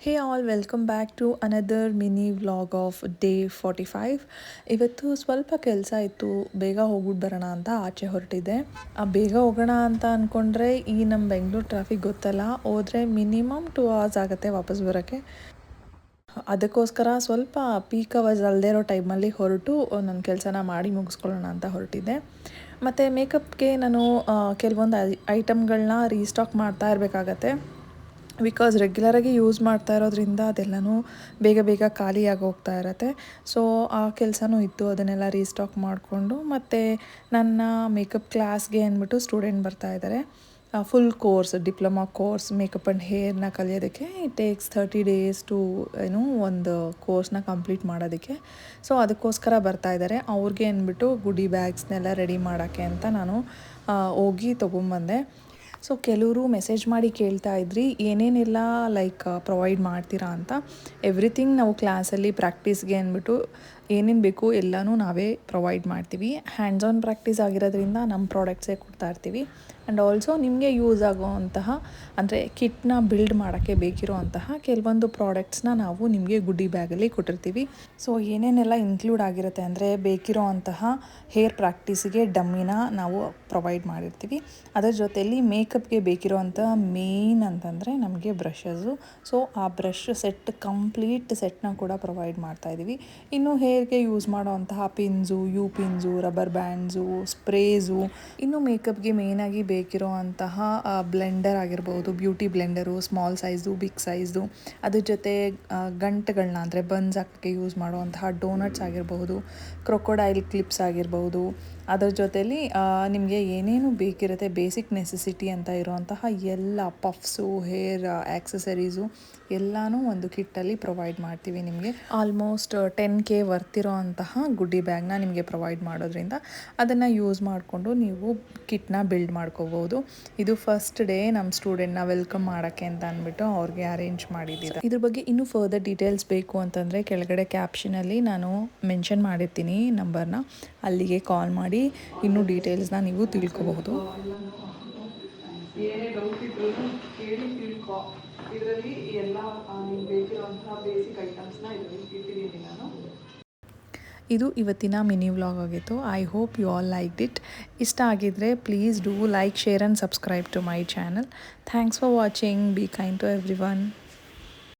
Hey all welcome back to another mini vlog of day 45. ಇವತ್ತು ಸ್ವಲ್ಪ ಕೆಲಸ ಇತ್ತು, ಬೇಗ ಹೋಗ್ಬಿಟ್ಟು ಬರೋಣ ಅಂತ ಆಚೆ ಹೊರಟಿದ್ದೆ. ಬೇಗ ಹೋಗೋಣ ಅಂತ ಅಂದ್ಕೊಂಡ್ರೆ ಈ ನಮ್ಮ ಬೆಂಗಳೂರು ಟ್ರಾಫಿಕ್ ಗೊತ್ತಲ್ಲ, ಹೋದರೆ ಮಿನಿಮಮ್ 2 hours ಆಗುತ್ತೆ ವಾಪಸ್ ಬರೋಕ್ಕೆ. ಅದಕ್ಕೋಸ್ಕರ ಸ್ವಲ್ಪ ಪೀಕ್ ಅವರ್ಸ್ ಅಲ್ಲದೆ ಇರೋ ಟೈಮಲ್ಲಿ ಹೊರಟು ನನ್ನ ಕೆಲಸನ ಮಾಡಿ ಮುಗಿಸ್ಕೊಳ್ಳೋಣ ಅಂತ ಹೊರಟಿದ್ದೆ. ಮತ್ತು ಮೇಕಪ್ಗೆ ನಾನು ಕೆಲವೊಂದು ಐಟಮ್ಗಳನ್ನ ರೀಸ್ಟಾಕ್ ಮಾಡ್ತಾ ಇರಬೇಕಾಗತ್ತೆ. ಬಿಕಾಸ್ ರೆಗ್ಯುಲರಾಗಿ ಯೂಸ್ ಮಾಡ್ತಾ ಇರೋದ್ರಿಂದ ಅದೆಲ್ಲನೂ ಬೇಗ ಬೇಗ ಖಾಲಿಯಾಗಿ ಹೋಗ್ತಾ ಇರತ್ತೆ. ಸೊ ಆ ಕೆಲಸನೂ ಇತ್ತು, ಅದನ್ನೆಲ್ಲ ರೀಸ್ಟಾಕ್ ಮಾಡಿಕೊಂಡು. ಮತ್ತು ನನ್ನ ಮೇಕಪ್ ಕ್ಲಾಸ್ಗೆ ಅಂದ್ಬಿಟ್ಟು ಸ್ಟೂಡೆಂಟ್ ಬರ್ತಾ ಇದ್ದಾರೆ. Full course, diploma course makeup and ಹೇರ್ನ ಕಲಿಯೋದಕ್ಕೆ ಇಟ್ ಟೇಕ್ಸ್ 30 days ಟು ಒಂದು ಕೋರ್ಸ್ನ ಕಂಪ್ಲೀಟ್ ಮಾಡೋದಕ್ಕೆ. ಸೊ ಅದಕ್ಕೋಸ್ಕರ ಬರ್ತಾ ಇದ್ದಾರೆ. ಅವ್ರಿಗೆ ಅಂದ್ಬಿಟ್ಟು ಗುಡಿ ಬ್ಯಾಗ್ಸ್ನೆಲ್ಲ ರೆಡಿ ಮಾಡೋಕ್ಕೆ ಅಂತ ನಾನು ಹೋಗಿ ತೊಗೊಂಬಂದೆ. ಸೊ ಕೆಲವರು ಮೆಸೇಜ್ ಮಾಡಿ ಕೇಳ್ತಾ ಇದ್ರಿ ಏನೇನೆಲ್ಲ ಪ್ರೊವೈಡ್ ಮಾಡ್ತೀರಾ ಅಂತ. ಎವ್ರಿಥಿಂಗ್ ನಾವು ಕ್ಲಾಸಲ್ಲಿ ಪ್ರಾಕ್ಟೀಸ್ಗೆ ಅಂದ್ಬಿಟ್ಟು ಏನೇನು ಬೇಕು ಎಲ್ಲನೂ ನಾವೇ ಪ್ರೊವೈಡ್ ಮಾಡ್ತೀವಿ. ಹ್ಯಾಂಡ್ಸ್ ಆನ್ ಪ್ರಾಕ್ಟೀಸ್ ಆಗಿರೋದ್ರಿಂದ ನಮ್ಮ ಪ್ರಾಡಕ್ಟ್ಸೇ ಕೊಡ್ತಾ ಇರ್ತೀವಿ. ಆ್ಯಂಡ್ ಆಲ್ಸೋ ನಿಮಗೆ ಯೂಸ್ ಆಗೋವಂತಹ, ಅಂದರೆ ಕಿಟ್ನ ಬಿಲ್ಡ್ ಮಾಡೋಕ್ಕೆ ಬೇಕಿರೋ ಅಂತಹ ಕೆಲವೊಂದು ಪ್ರಾಡಕ್ಟ್ಸ್ನ ನಾವು ನಿಮಗೆ ಗುಡ್ಡಿ ಬ್ಯಾಗಲ್ಲಿ ಕೊಟ್ಟಿರ್ತೀವಿ. ಸೊ ಏನೇನೆಲ್ಲ ಇನ್ಕ್ಲೂಡ್ ಆಗಿರುತ್ತೆ ಅಂದರೆ, ಬೇಕಿರೋ ಅಂತಹ ಹೇರ್ ಪ್ರಾಕ್ಟೀಸಿಗೆ ಡಮ್ಮಿನ ನಾವು ಪ್ರೊವೈಡ್ ಮಾಡಿರ್ತೀವಿ. ಅದರ ಜೊತೆಯಲ್ಲಿ ಮೇಕಪ್ಗೆ ಬೇಕಿರೋವಂಥ ಮೇನ್ ಅಂತಂದರೆ ನಮಗೆ ಬ್ರಷಸ್ಸು. ಸೊ ಆ ಬ್ರಷ್ ಸೆಟ್, ಕಂಪ್ಲೀಟ್ ಸೆಟ್ನ ಕೂಡ ಪ್ರೊವೈಡ್ ಮಾಡ್ತಾಯಿದ್ದೀವಿ. ಇನ್ನು ಹೇರ್ಗೆ ಯೂಸ್ ಮಾಡೋವಂತಹ pins, U pins, rubber bands, sprays, ಇನ್ನು ಮೇಕಪ್ಗೆ ಮೇಯ್ನಾಗಿ ಬೇಕಿರೋ ಅಂತಹ ಬ್ಲೆಂಡರ್ ಆಗಿರ್ಬೋದು, beauty blender, small size, big size. ಅದ್ರ ಜೊತೆ ಗಂಟುಗಳನ್ನ ಅಂದರೆ ಬನ್ಸ್ ಹಾಕೋಕ್ಕೆ ಯೂಸ್ ಮಾಡುವಂತಹ ಡೋನಟ್ಸ್ ಆಗಿರ್ಬೋದು, ಕ್ರೊಕೊಡೈಲ್ ಕ್ಲಿಪ್ಸ್ ಆಗಿರ್ಬೋದು. ಅದರ ಜೊತೆಯಲ್ಲಿ ನಿಮಗೆ ಏನೇನು ಬೇಕಿರುತ್ತೆ, ಬೇಸಿಕ್ ನೆಸೆಸಿಟಿ ಅಂತ ಇರೋವಂತಹ ಎಲ್ಲ ಪಫ್ಸು, ಹೇರ್ ಆ್ಯಕ್ಸಸರೀಸು ಎಲ್ಲನೂ ಒಂದು ಕಿಟ್ಟಲ್ಲಿ ಪ್ರೊವೈಡ್ ಮಾಡ್ತೀವಿ ನಿಮಗೆ. ಆಲ್ಮೋಸ್ಟ್ 10K ವರ್ತಿರೋ ಅಂತಹ ಗುಡ್ಡಿ ಬ್ಯಾಗ್ನ ನಿಮಗೆ ಪ್ರೊವೈಡ್ ಮಾಡೋದ್ರಿಂದ ಅದನ್ನು ಯೂಸ್ ಮಾಡಿಕೊಂಡು ನೀವು ಕಿಟ್ನ ಬಿಲ್ಡ್ ಮಾಡ್ಕೋಬೋದು. ಇದು ಫಸ್ಟ್ ಡೇ ನಮ್ಮ ಸ್ಟೂಡೆಂಟ್ನ ವೆಲ್ಕಮ್ ಮಾಡೋಕ್ಕೆ ಅಂತ ಅಂದ್ಬಿಟ್ಟು ಅವ್ರಿಗೆ ಅರೇಂಜ್ ಮಾಡಿದ್ದಿದೆ. ಇದ್ರ ಬಗ್ಗೆ ಇನ್ನೂ ಫರ್ದರ್ ಡೀಟೇಲ್ಸ್ ಬೇಕು ಅಂತಂದರೆ ಕೆಳಗಡೆ ಕ್ಯಾಪ್ಷನಲ್ಲಿ ನಾನು ಮೆನ್ಷನ್ ಮಾಡಿರ್ತೀನಿ ನಂಬರ್ನ, ಅಲ್ಲಿಗೆ ಕಾಲ್ ಮಾಡಿ ಇನ್ನೂ ಡೀಟೇಲ್ಸ್ನ ನೀವು ತಿಳ್ಕೊಬಹುದು. ಏನೇ ಡೌಟ್ ಇದ್ರೂ ಕೇಳಿ ತಿಳ್ಕೊ. ಇದರಲ್ಲಿ ಎಲ್ಲ ನಿಮ್ಗೆ ಬೇಕಿರೋಂತಹ ಬೇಸಿಕ್ ಐಟಮ್ಸ್ನ ಇದರಲ್ಲಿ ಇಟ್ಟಿದ್ದೀನಿ ನಾನು. ಇದು ಇವತ್ತಿನ ಮಿನಿ ವ್ಲಾಗ್ ಆಗಿತ್ತು. I hope you all liked it. ಇಷ್ಟ ಆಗಿದ್ದರೆ please do like, share and subscribe to my channel. Thanks for watching. Be kind to every one.